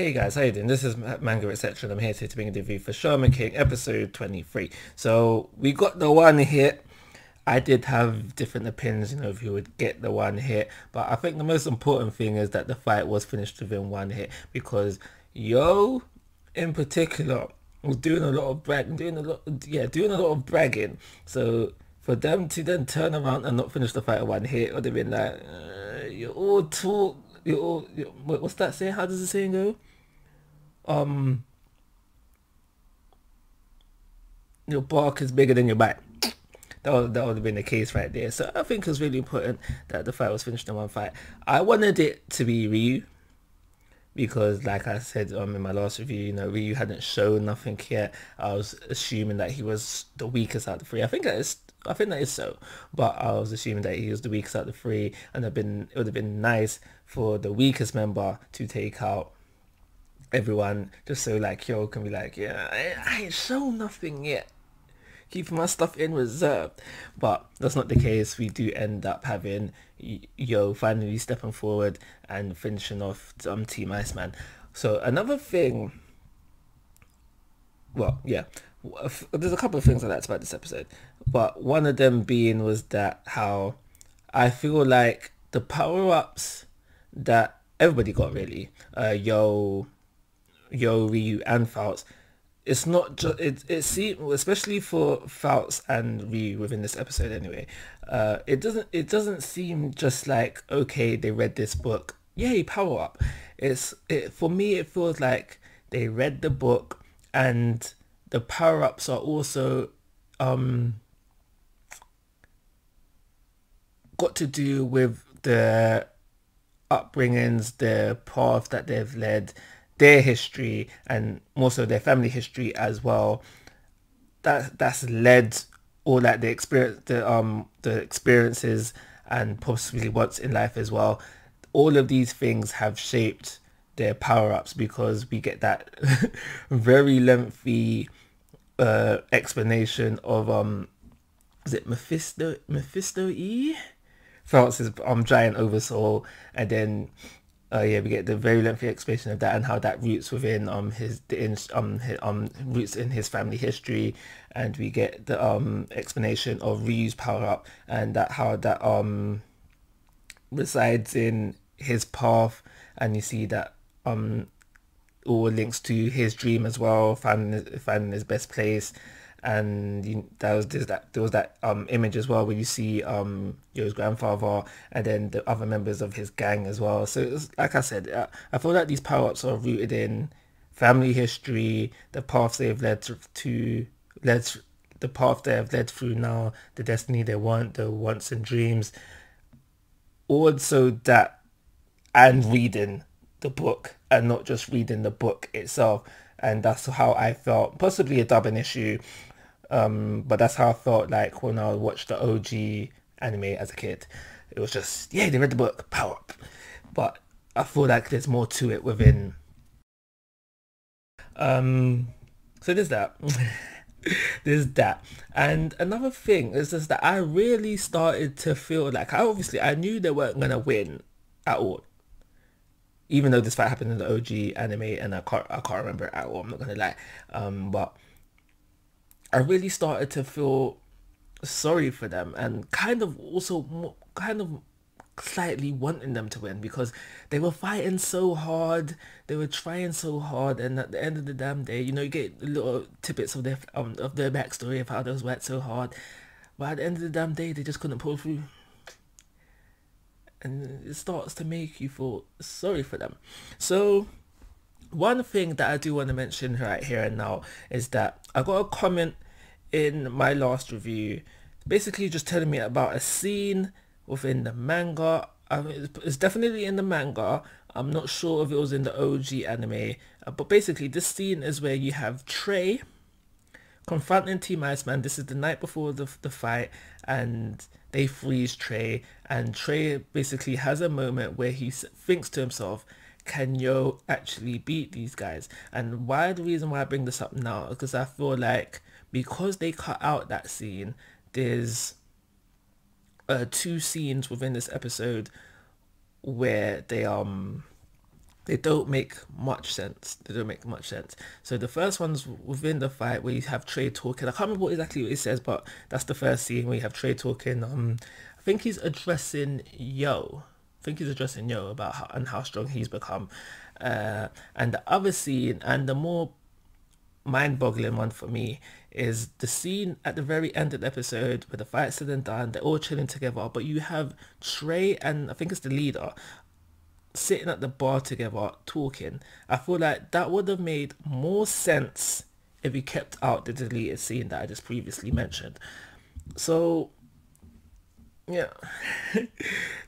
Hey guys, how you doing? This is Manga, etc. and I'm here to bring a review for Shaman episode 23. So we got the one hit. I did have different opinions, if who would get the one hit, but I think the most important thing is that the fight was finished within one hit because Yo, in particular, was doing a lot of doing a lot of bragging. So for them to then turn around and not finish the fight in one hit would have been like, you all talk, what's that saying? How does the saying go? um your bark is bigger than your bite. That would have been the case right there. So I think it's really important that the fight was finished in one fight. I wanted it to be Ryu because, like I said in my last review, Ryu hadn't shown nothing yet. I was assuming that he was the weakest out of the three. I think that is so, but I was assuming that he was the weakest out of the three, and it would have been nice for the weakest member to take out everyone, just so like Yo can be like, yeah, I ain't shown nothing yet, keeping my stuff in reserve. But that's not the case. We do end up having Yo finally stepping forward and finishing off Team Iceman. So another thing, well, yeah, there's a couple of things I liked about this episode, but one of them being was that how I feel like the power-ups that everybody got really, Ryu and Fouts. It's not just it seems, especially for Fouts and Ryu within this episode anyway. It doesn't seem just like, okay, they read this book, yay, power up. For me it feels like they read the book, and the power ups are also got to do with the upbringings, the path that they've led, their history, and also their family history as well. That's led all that the experiences and possibly what's in life as well. All of these things have shaped their power ups because we get that very lengthy explanation of is it Mephisto E? France's giant oversoul, and then we get the very lengthy explanation of that and how that roots within roots in his family history, and we get the explanation of Ryu's power up and that how that resides in his path, and you see that all links to his dream as well, finding his best place. And there was that image as well where you see Yo's grandfather and then the other members of his gang as well. So it was, like I said, I feel like these power-ups are rooted in family history, the paths they've led the path they have led through now, the destiny they want, the wants and dreams. Also that, and reading the book and not just reading the book itself. And that's how I felt, possibly a dubbing issue, but that's how I felt like when I watched the OG anime as a kid. It was just, yeah, they read the book, power up. But I feel like there's more to it within. So there's that. There's that. And another thing is just that I really started to feel like, I knew they weren't gonna win at all. Even though this fight happened in the OG anime, and I can't remember it at all, I'm not gonna lie. But I really started to feel sorry for them, and kind of also kind of slightly wanting them to win because they were fighting so hard, they were trying so hard, and at the end of the damn day, you get little tidbits of their backstory of how they was worked so hard, but at the end of the damn day, they just couldn't pull through. And it starts to make you feel sorry for them. So one thing that I do want to mention right here and now is that I got a comment in my last review basically just telling me about a scene within the manga. It's definitely in the manga. I'm not sure if it was in the OG anime, but basically this scene is where you have Trey confronting Team Iceman. This is the night before the fight, and they freeze Trey, and Trey basically has a moment where he thinks to himself, can Yo actually beat these guys? And the reason why I bring this up now is because I feel like because they cut out that scene, there's two scenes within this episode where they they don't make much sense. They don't make much sense. So the first one's within the fight where you have Trey talking. I can't remember exactly what he says, but that's the first scene where you have Trey talking. I think he's addressing Yo. I think he's addressing Yo about how strong he's become. And the other scene, and the more mind-boggling one for me, is the scene at the very end of the episode where the fight's said and done. They're all chilling together, but you have Trey and I think it's the leader sitting at the bar together talking. I feel like that would have made more sense if we kept out the deleted scene that I just previously mentioned. So yeah,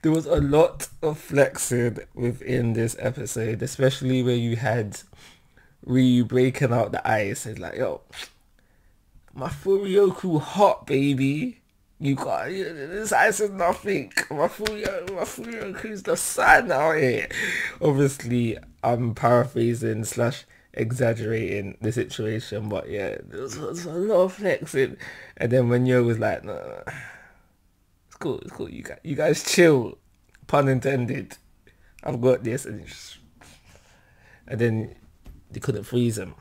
there was a lot of flexing within this episode, especially where you had Ryu breaking out the ice. It's like, yo, my Furioku hot, baby. You got this ice is nothing. My Furioku's the sun out here. Obviously, I'm paraphrasing slash exaggerating the situation, but yeah, there was a lot of flexing. And then when Yo was like, no, it's cool, it's cool. You guys chill. Pun intended. I've got this, and then they couldn't freeze him.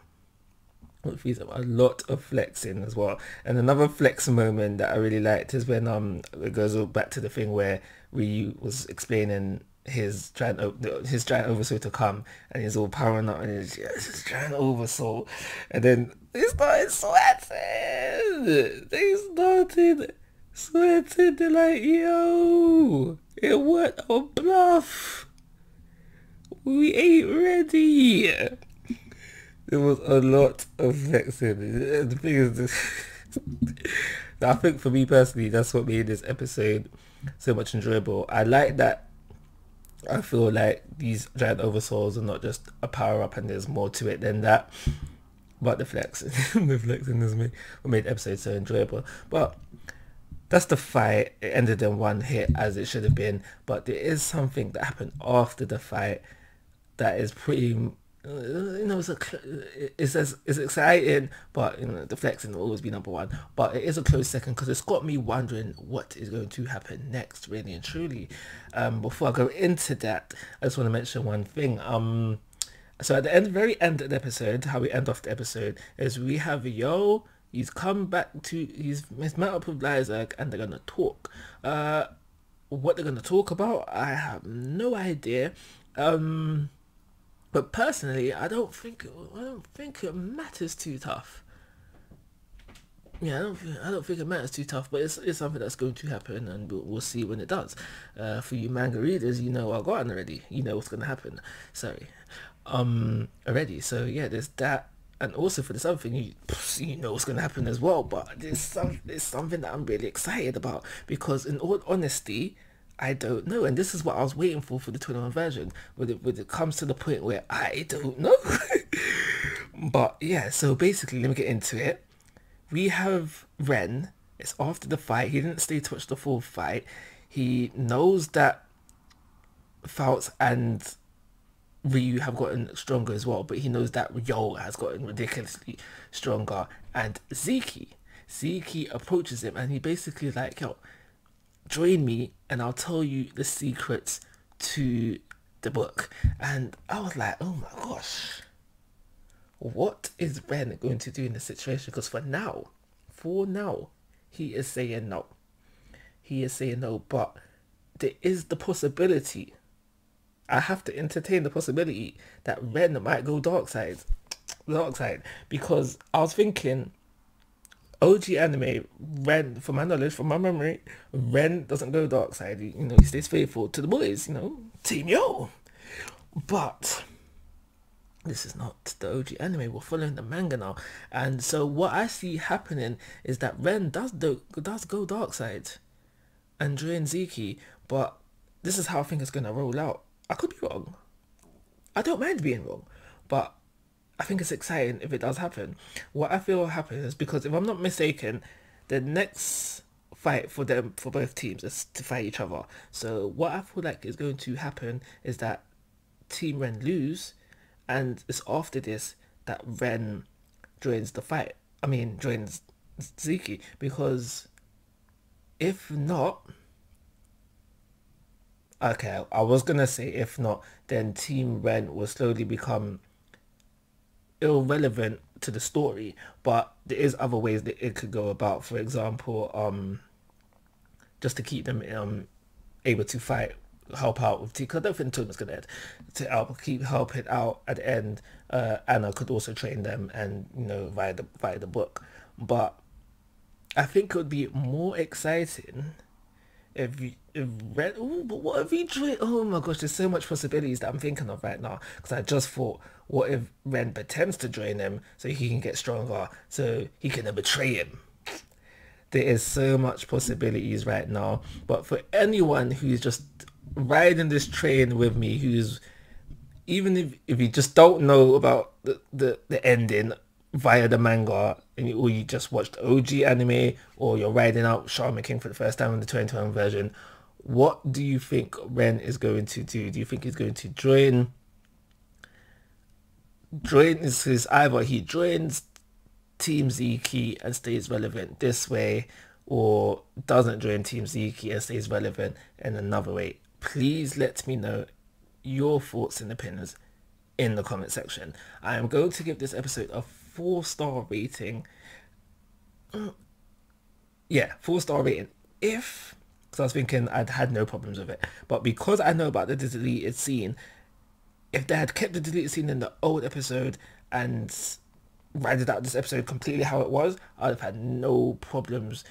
A lot of flexing as well. And another flex moment that I really liked is when it goes all back to the thing where Ryu was explaining his giant oversoul to come, and he's all powering up and he's his giant oversoul, and then they started sweating. They're like, yo, it weren't a bluff. We ain't ready. There was a lot of flexing. The thing is, I think for me personally, that's what made this episode so much enjoyable. I like that. I feel like these giant oversouls are not just a power up, and there's more to it than that. But the flexing, the flexing is what made the episode so enjoyable. But that's the fight. It ended in one hit as it should have been. But there is something that happened after the fight that is pretty. It's exciting, but the flexing will always be number one. But it is a close second because it's got me wondering what is going to happen next, really and truly. Before I go into that, I just want to mention one thing. So at the very end of the episode, how we end off the episode is we have Yo. He's come back to. He's met up with Lysak, and they're gonna talk. What they're gonna talk about, I have no idea. But personally, I don't think it matters too tough. Yeah, I don't think it matters too tough, but it's something that's going to happen, and we'll see when it does. For you manga readers, you know I've gotten already. You know what's gonna happen. Sorry, already. So yeah, there's that, and also for this other thing, you know what's gonna happen as well. But there's something that I'm really excited about, because in all honesty, I don't know, and this is what I was waiting for the 21 version, when it comes to the point where I don't know. But yeah, so basically, let me get into it. We have Ren. It's after the fight. He didn't stay to watch the full fight. He knows that Fouts and Ryu have gotten stronger as well, but he knows that Yo has gotten ridiculously stronger. And Zeki approaches him, and he basically is like, yo, join me and I'll tell you the secrets to the book. And I was like, oh my gosh, what is Ren going to do in this situation? Because for now, he is saying no. But there is the possibility, I have to entertain the possibility, that Ren might go dark side. Because I was thinking, OG anime, Ren, from my knowledge, from my memory, Ren doesn't go dark side. He stays faithful to the boys, Team Yo. But this is not the OG anime. We're following the manga now. And so what I see happening is that Ren does go dark side and join Zeki. But this is how I think it's going to roll out. I could be wrong. I don't mind being wrong. But I think it's exciting if it does happen. What I feel will happen is, because if I'm not mistaken, the next fight for both teams is to fight each other. So what I feel like is going to happen is that Team Ren lose, and it's after this that Ren joins the fight. Joins Zeki, because if not, Okay, I was gonna say if not, then Team Ren will slowly become irrelevant to the story. But there is other ways that it could go about. For example, just to keep them able to fight, help out with Tekla. I don't think Toma's gonna end. To help keep helping out at the end. Anna could also train them, and via the book. But I think it would be more exciting if Ren. Ooh, but what if he joined? Oh my gosh, there's so much possibilities that I'm thinking of right now. Because I just thought, what if Ren pretends to join him so he can get stronger, so he can then betray him? There is so much possibilities right now. But for anyone who's just riding this train with me, who's even if you just don't know about the ending via the manga, or you just watched OG anime, or you're riding out Shaman King for the first time in the 2021 version, what do you think Ren is going to do? Do you think he's going to join is either he joins Team Ziki and stays relevant this way, or doesn't join Team Ziki and stays relevant in another way? Please let me know your thoughts and opinions in the comment section. I am going to give this episode a 4-star rating. Yeah, 4-star rating. Because I was thinking I'd had no problems with it, but because I know about the deleted scene, if they had kept the deleted scene in the old episode and rounded out this episode completely how it was, I'd have had no problems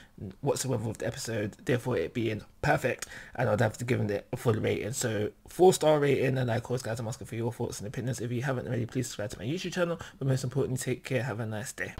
whatsoever with the episode, therefore it being perfect, and I'd have to give it a full rating. So 4-star rating, and of course guys, I'm asking for your thoughts and opinions. If you haven't already, please subscribe to my YouTube channel, but most importantly, take care, have a nice day.